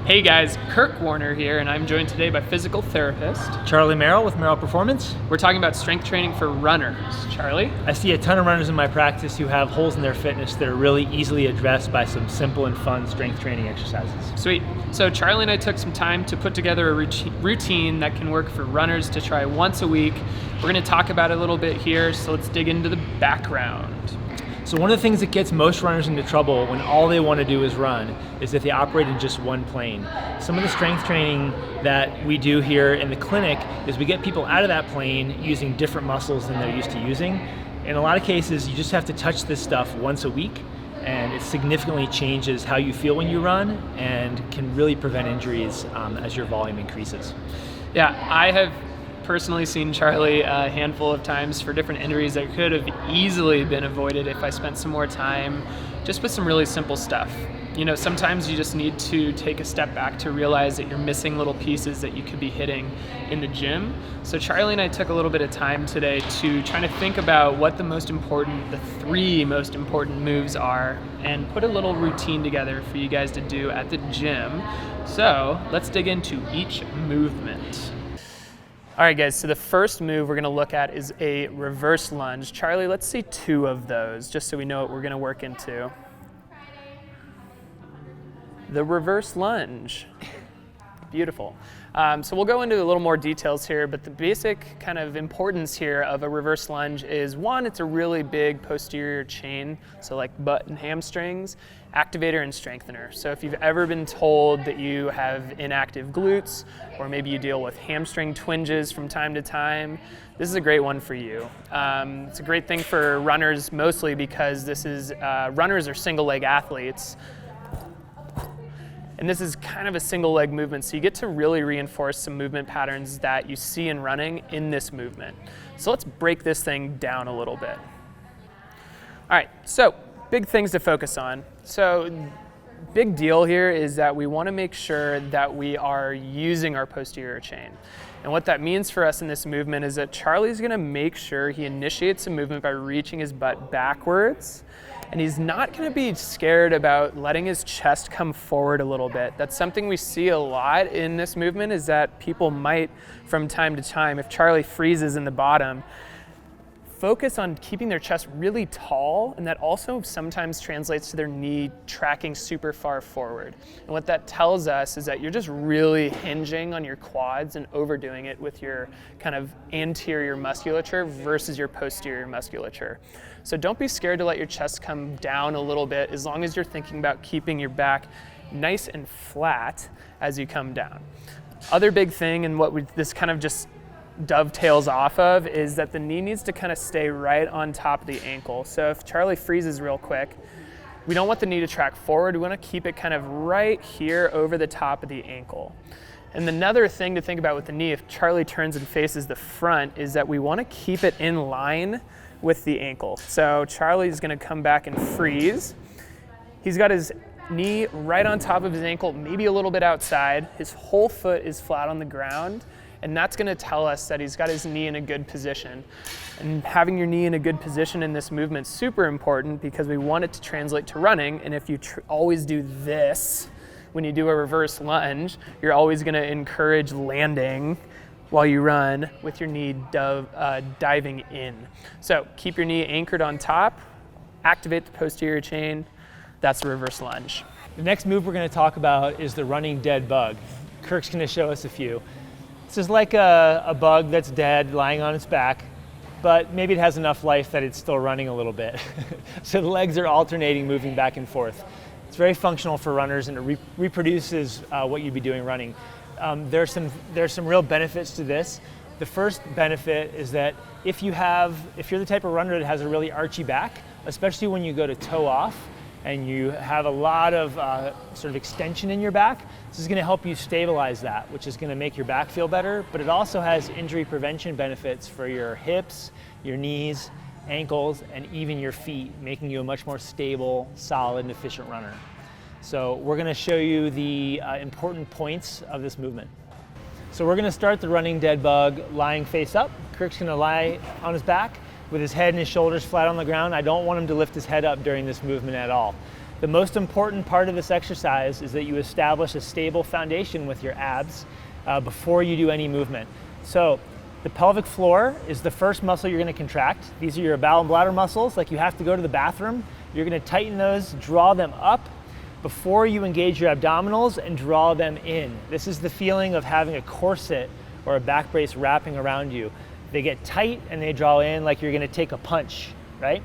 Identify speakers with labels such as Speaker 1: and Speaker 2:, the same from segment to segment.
Speaker 1: Hey guys, Kirk Warner here, and I'm joined today by physical therapist
Speaker 2: Charlie Merrill with Merrill Performance.
Speaker 1: We're talking about strength training for runners. Charlie?
Speaker 2: I see a ton of runners in my practice who have holes in their fitness that are really easily addressed by some simple and fun strength training exercises.
Speaker 1: Sweet. So Charlie and I took some time to put together a routine that can work for runners to try once a week. We're going to talk about it a little bit here, so let's dig into the background.
Speaker 2: So one of the things that gets most runners into trouble when all they want to do is run is that they operate in just one plane. Some of the strength training that we do here in the clinic is we get people out of that plane using different muscles than they're used to using. In a lot of cases, you just have to touch this stuff once a week, and it significantly changes how you feel when you run and can really prevent injuries as your volume increases.
Speaker 1: Yeah, I have personally seen Charlie a handful of times for different injuries that could have easily been avoided if I spent some more time just with some really simple stuff. You know, sometimes you just need to take a step back to realize that you're missing little pieces that you could be hitting in the gym. So Charlie and I took a little bit of time today to try to think about what the three most important moves are and put a little routine together for you guys to do at the gym. So let's dig into each movement. All right, guys, so the first move we're gonna look at is a reverse lunge. Charlie, let's see 2 of those, just so we know what we're gonna work into. The reverse lunge. Beautiful. So we'll go into a little more details here, but the basic kind of importance here of a reverse lunge is, one, it's a really big posterior chain, so like butt and hamstrings, activator and strengthener. So if you've ever been told that you have inactive glutes, or maybe you deal with hamstring twinges from time to time, this is a great one for you. It's a great thing for runners mostly because runners are single leg athletes. And this is kind of a single leg movement, so you get to really reinforce some movement patterns that you see in running in this movement. So let's break this thing down a little bit. All right, so big things to focus on. So big deal here is that we want to make sure that we are using our posterior chain. And what that means for us in this movement is that Charlie's going to make sure he initiates a movement by reaching his butt backwards. And he's not going to be scared about letting his chest come forward a little bit. That's something we see a lot in this movement, is that people might, from time to time, if Charlie freezes in the bottom, focus on keeping their chest really tall, and that also sometimes translates to their knee tracking super far forward. And what that tells us is that you're just really hinging on your quads and overdoing it with your kind of anterior musculature versus your posterior musculature. So don't be scared to let your chest come down a little bit, as long as you're thinking about keeping your back nice and flat as you come down. Other big thing, and this kind of just dovetails off of, is that the knee needs to kind of stay right on top of the ankle. So if Charlie freezes real quick, we don't want the knee to track forward. We want to keep it kind of right here over the top of the ankle. And another thing to think about with the knee, if Charlie turns and faces the front, is that we want to keep it in line with the ankle. So Charlie's going to come back and freeze. He's got his knee right on top of his ankle, maybe a little bit outside. His whole foot is flat on the ground. And that's going to tell us that he's got his knee in a good position. And having your knee in a good position in this movement is super important, because we want it to translate to running. And if you always do this when you do a reverse lunge, you're always going to encourage landing while you run with your knee diving in. So keep your knee anchored on top, activate the posterior chain. That's the reverse lunge.
Speaker 2: The next move we're going to talk about is the running dead bug. Kirk's going to show us a few. This is like a bug that's dead, lying on its back, but maybe it has enough life that it's still running a little bit. So the legs are alternating, moving back and forth. It's very functional for runners, and it reproduces what you'd be doing running. There's some real benefits to this. The first benefit is that if you're the type of runner that has a really archy back, especially when you go to toe off and you have a lot of sort of extension in your back, this is going to help you stabilize that, which is going to make your back feel better. But it also has injury prevention benefits for your hips, your knees, ankles, and even your feet, making you a much more stable, solid, and efficient runner. So we're going to show you the important points of this movement. So we're going to start the running dead bug lying face up. Kirk's going to lie on his back with his head and his shoulders flat on the ground. I don't want him to lift his head up during this movement at all. The most important part of this exercise is that you establish a stable foundation with your abs before you do any movement. So the pelvic floor is the first muscle you're going to contract. These are your bowel and bladder muscles. Like you have to go to the bathroom, you're going to tighten those, draw them up before you engage your abdominals and draw them in. This is the feeling of having a corset or a back brace wrapping around you. They get tight and they draw in like you're going to take a punch, right?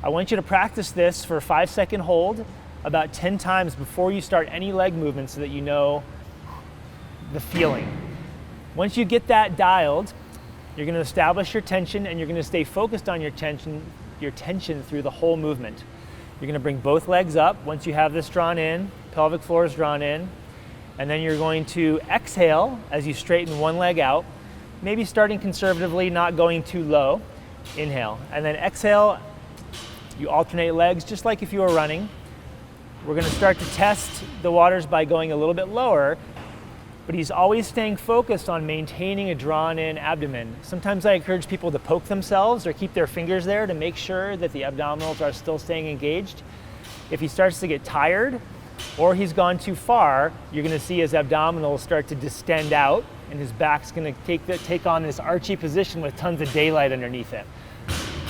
Speaker 2: I want you to practice this for a 5-second hold about 10 times before you start any leg movement so that you know the feeling. Once you get that dialed, you're going to establish your tension and you're going to stay focused on your tension through the whole movement. You're going to bring both legs up. Once you have this drawn in, pelvic floor is drawn in, and then you're going to exhale as you straighten one leg out, maybe starting conservatively, not going too low. Inhale, and then exhale. You alternate legs just like if you were running. We're going to start to test the waters by going a little bit lower, but he's always staying focused on maintaining a drawn in abdomen. Sometimes I encourage people to poke themselves or keep their fingers there to make sure that the abdominals are still staying engaged. If he starts to get tired or he's gone too far, you're going to see his abdominals start to distend out and his back's going to take on this archy position with tons of daylight underneath it.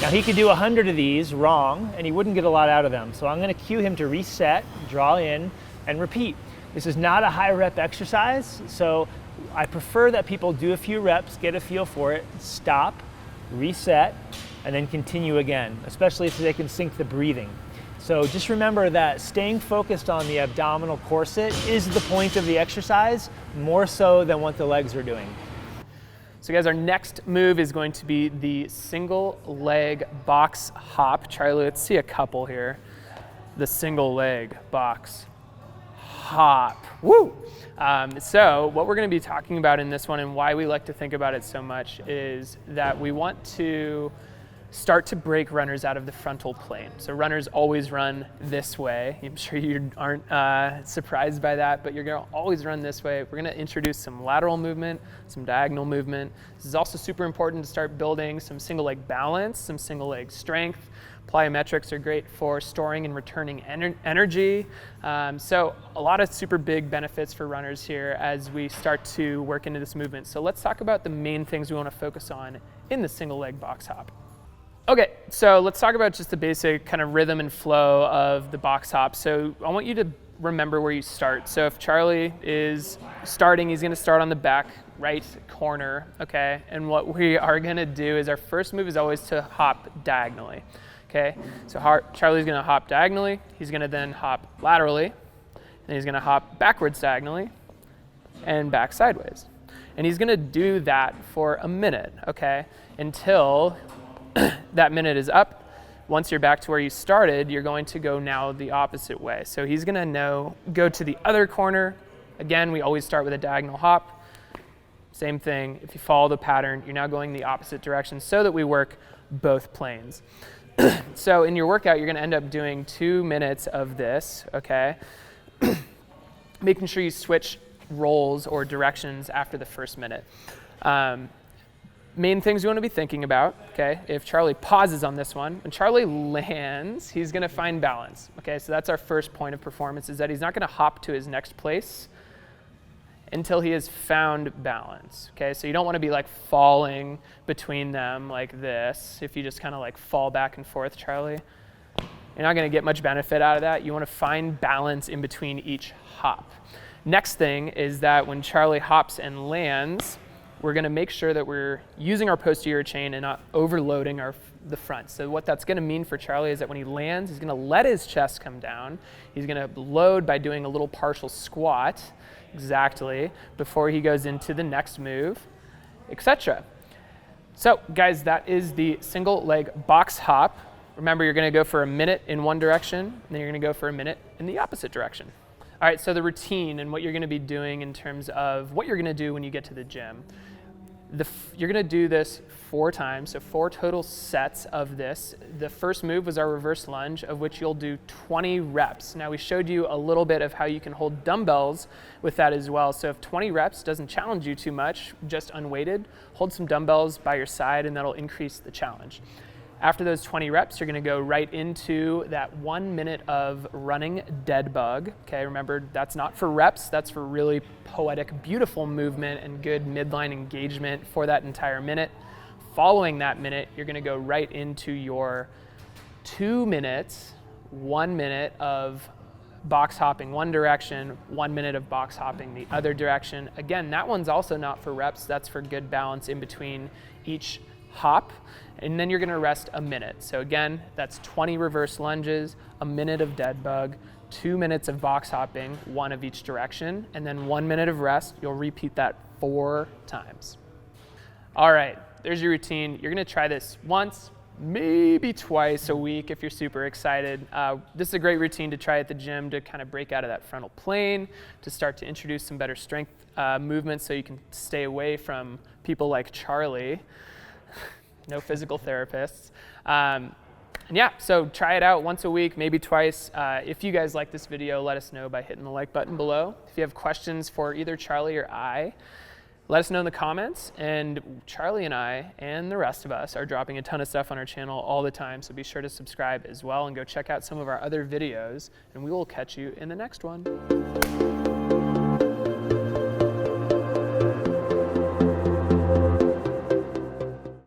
Speaker 2: Now he could do 100 of these wrong and he wouldn't get a lot out of them. So I'm going to cue him to reset, draw in, and repeat. This is not a high rep exercise, so I prefer that people do a few reps, get a feel for it, stop, reset, and then continue again, especially if they can sync the breathing. So just remember that staying focused on the abdominal corset is the point of the exercise, more so than what the legs are doing.
Speaker 1: So guys, our next move is going to be the single leg box hop. Charlie, let's see a couple here. The single leg box hop. Woo! So what we're going to be talking about in this one and why we like to think about it so much is that we want to start to break runners out of the frontal plane. So runners always run this way. I'm sure you aren't surprised by that, but you're going to always run this way. We're going to introduce some lateral movement, some diagonal movement. This is also super important to start building some single leg balance, some single leg strength. Plyometrics are great for storing and returning energy. So a lot of super big benefits for runners here as we start to work into this movement. So let's talk about the main things we want to focus on in the single leg box hop. Okay, so let's talk about just the basic kind of rhythm and flow of the box hop. So I want you to remember where you start. So if Charlie is starting, he's going to start on the back right corner, okay? And what we are going to do is our first move is always to hop diagonally. Okay, so Charlie's going to hop diagonally, he's going to then hop laterally, and he's going to hop backwards diagonally and back sideways. And he's going to do that for a minute, okay, until that minute is up. Once you're back to where you started, you're going to go now the opposite way. So he's going to go to the other corner. Again, we always start with a diagonal hop. Same thing, if you follow the pattern, you're now going the opposite direction so that we work both planes. So in your workout, you're going to end up doing 2 minutes of this, okay? Making sure you switch roles or directions after the first minute. Main things you want to be thinking about, okay? If Charlie pauses on this one, when Charlie lands, he's going to find balance, okay? So that's our first point of performance, is that he's not going to hop to his next place until he has found balance, okay? So you don't want to be like falling between them like this. If you just kind of like fall back and forth, Charlie, you're not going to get much benefit out of that. You want to find balance in between each hop. Next thing is that when Charlie hops and lands, we're going to make sure that we're using our posterior chain and not overloading the front. So what that's going to mean for Charlie is that when he lands, he's going to let his chest come down. He's going to load by doing a little partial squat, exactly, before he goes into the next move, etc. So guys, that is the single leg box hop. Remember, you're going to go for a minute in one direction, and then you're going to go for a minute in the opposite direction. All right, so the routine and what you're going to be doing in terms of what you're going to do when you get to the gym. You're going to do this 4 times, so 4 total sets of this. The first move was our reverse lunge, of which you'll do 20 reps. Now, we showed you a little bit of how you can hold dumbbells with that as well. So if 20 reps doesn't challenge you too much, just unweighted, hold some dumbbells by your side, and that'll increase the challenge. After those 20 reps, you're gonna go right into that 1 minute of running dead bug. Okay, remember, that's not for reps, that's for really poetic, beautiful movement and good midline engagement for that entire minute. Following that minute, you're gonna go right into your 2 minutes, 1 minute of box hopping one direction, 1 minute of box hopping the other direction. Again, that one's also not for reps, that's for good balance in between each hop. And then you're gonna rest a minute. So again, that's 20 reverse lunges, a minute of dead bug, 2 minutes of box hopping, 1 of each direction, and then 1 minute of rest. You'll repeat that 4 times. All right, there's your routine. You're gonna try this once, maybe twice a week if you're super excited. This is a great routine to try at the gym to kind of break out of that frontal plane, to start to introduce some better strength movements so you can stay away from people like Charlie. No physical therapists. And yeah, so try it out once a week, maybe twice. If you guys like this video, let us know by hitting the like button below. If you have questions for either Charlie or I, let us know in the comments. And Charlie and I and the rest of us are dropping a ton of stuff on our channel all the time, so be sure to subscribe as well and go check out some of our other videos, and we will catch you in the next one.